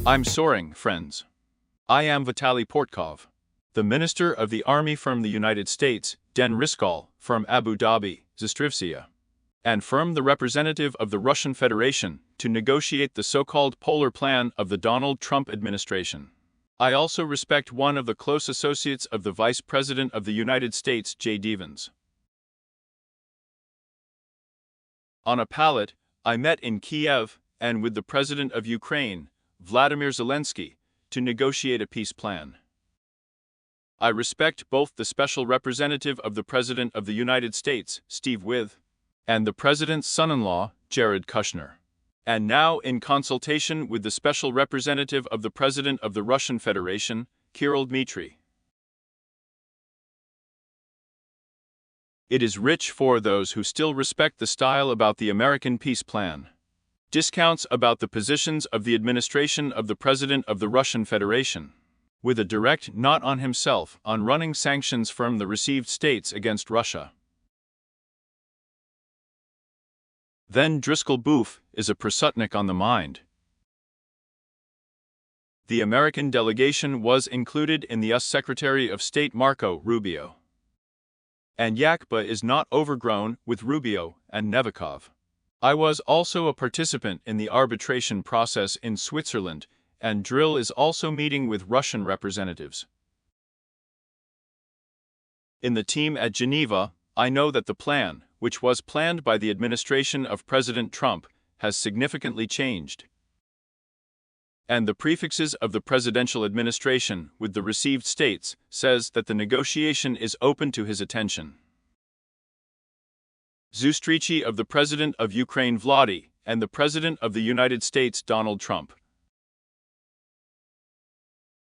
I'm soaring, friends. I am Vitaly Portnikov, the Minister of the Army from the United States, Dan Driscoll from Abu Dhabi, Zastrivsia, and from the representative of the Russian Federation to negotiate the so-called Polar Plan of the Donald Trump administration. I also respect one of the close associates of the Vice President of the United States, J. Devens. On a pallet, I met in Kiev and with the President of Ukraine, Vladimir Zelensky, to negotiate a peace plan. I respect both the Special Representative of the President of the United States, Steve With, and the President's son-in-law, Jared Kushner, and now in consultation with the Special Representative of the President of the Russian Federation, Kirill Dmitry. It is rich for those who still respect the style about the American peace plan. Discounts about the positions of the administration of the President of the Russian Federation, with a direct not on himself on running sanctions from the received states against Russia. Then Driscoll Boof is a Prasutnik on the mind. The American delegation was included in the US Secretary of State Marco Rubio. And Yakba is not overgrown with Rubio and Novikov. I was also a participant in the arbitration process in Switzerland, and Drill is also meeting with Russian representatives. In the team at Geneva, I know that the plan, which was planned by the administration of President Trump, has significantly changed. And the prefixes of the presidential administration with the received states says that the negotiation is open to his attention. Zustrici of the President of Ukraine Vladimir and the President of the United States Donald Trump.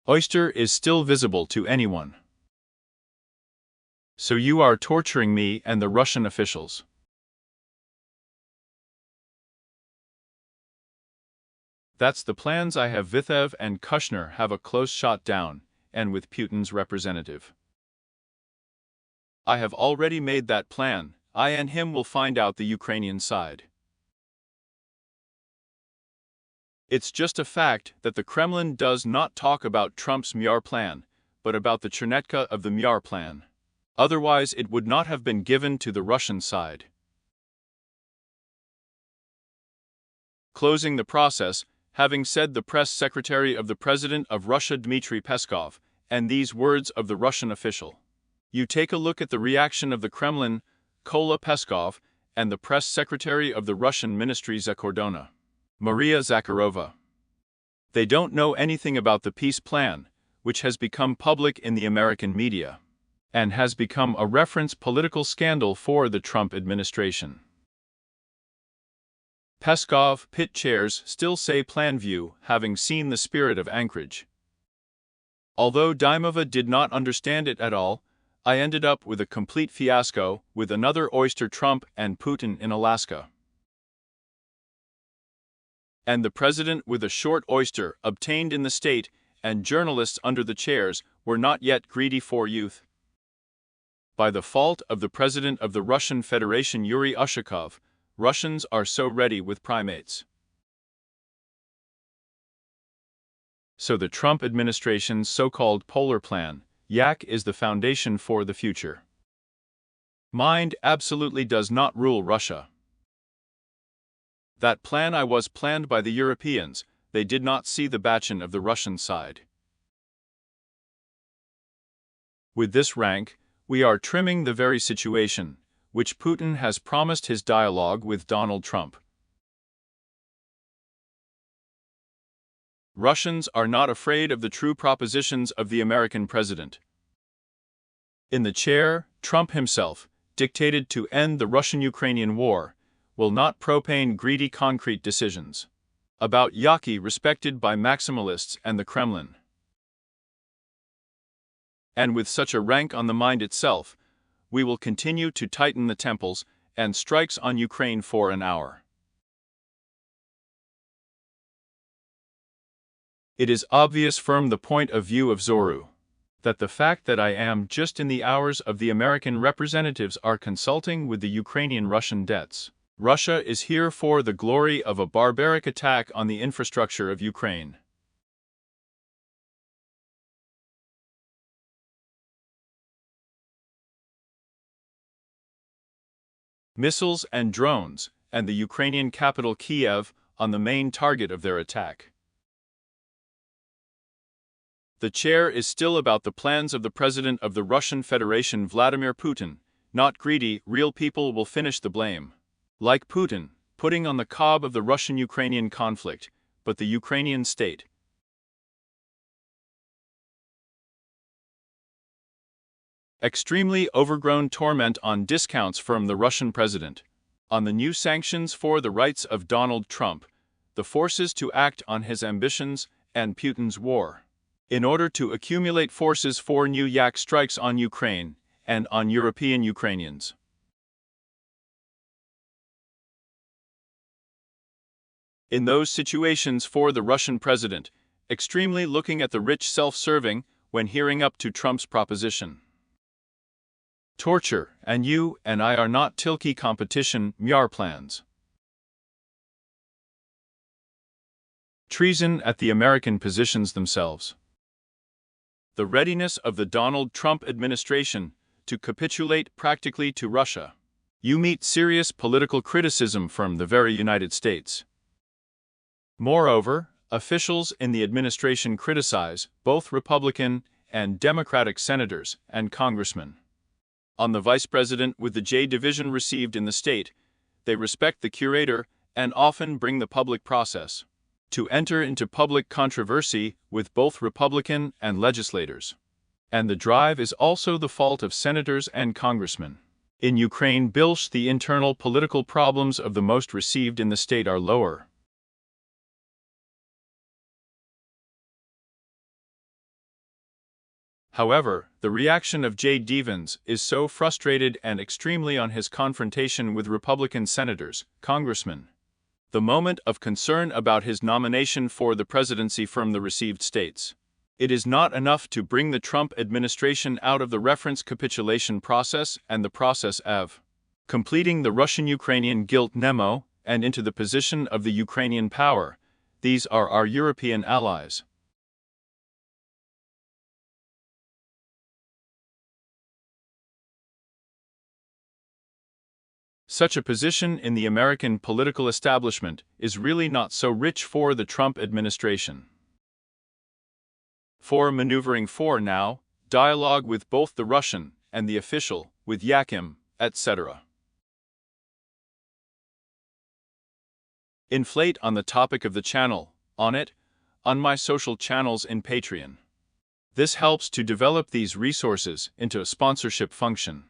Oyster is still visible to anyone. So you are torturing me and the Russian officials. That's the plans I have. Vitev and Kushner have a close shot down, and with Putin's representative. I have already made that plan. I and him will find out the Ukrainian side. It's just a fact that the Kremlin does not talk about Trump's Myar plan, but about the Chernetka of the Myar plan. Otherwise it would not have been given to the Russian side. Closing the process, having said the press secretary of the President of Russia Dmitry Peskov, and these words of the Russian official. You take a look at the reaction of the Kremlin, Kola Peskov, and the press secretary of the Russian Ministry Zakordona, Maria Zakharova. They don't know anything about the peace plan, which has become public in the American media, and has become a reference political scandal for the Trump administration. Peskov pit chairs still say plan view, having seen the spirit of Anchorage. Although Dymova did not understand it at all, I ended up with a complete fiasco with another oyster Trump and Putin in Alaska. And the president with a short oyster obtained in the state, and journalists under the chairs were not yet greedy for youth. By the fault of the president of the Russian Federation Yuri Ushakov, Russians are so ready with primates. So the Trump administration's so-called Polar Plan, Yak, is the foundation for the future. Mind absolutely does not rule Russia. That plan I was planned by the Europeans, they did not see the bachin of the Russian side. With this rank, we are trimming the very situation, which Putin has promised his dialogue with Donald Trump. Russians are not afraid of the true propositions of the American president. In the chair, Trump himself, dictated to end the Russian-Ukrainian war, will not propane greedy concrete decisions about Yaki respected by maximalists and the Kremlin. And with such a rank on the mind itself, we will continue to tighten the temples and strikes on Ukraine for an hour. It is obvious from the point of view of Zoru that the fact that I am just in the hours of the American representatives are consulting with the Ukrainian-Russian debts. Russia is here for the glory of a barbaric attack on the infrastructure of Ukraine. missiles and drones, and the Ukrainian capital Kiev on the main target of their attack. The chair is still about the plans of the President of the Russian Federation Vladimir Putin. Not greedy, real people will finish the blame. Like Putin, putting on the cob of the Russian-Ukrainian conflict, but the Ukrainian state. Extremely overgrown torment on discounts from the Russian president. On the new sanctions for the rights of Donald Trump, the forces to act on his ambitions, and Putin's war. In order to accumulate forces for new yak strikes on Ukraine and on European Ukrainians. In those situations for the Russian president, extremely looking at the rich self-serving when hearing up to Trump's proposition. Torture, and you and I are not tilky competition, MYAR plans. Treason at the American positions themselves. The readiness of the Donald Trump administration to capitulate practically to Russia. You meet serious political criticism from the very United States. Moreover, officials in the administration criticize both Republican and Democratic senators and congressmen. On the vice president with the J division received in the state, they respect the curator and often bring the public process to enter into public controversy with both Republican and legislators. And the drive is also the fault of senators and congressmen. In Ukraine, the internal political problems of the most received in the state are lower. However, the reaction of J. Divins is so frustrated and extremely on his confrontation with Republican senators, congressmen. The moment of concern about his nomination for the presidency from the received states. It is not enough to bring the Trump administration out of the reference capitulation process and the process of completing the Russian-Ukrainian guilt memo and into the position of the Ukrainian power. These are our European allies. Such a position in the American political establishment is really not so rich for the Trump administration. For maneuvering for now, dialogue with both the Russian and the official, with Yakim, etc. Inflate on the topic of the channel, on it, on my social channels in Patreon. This helps to develop these resources into a sponsorship function.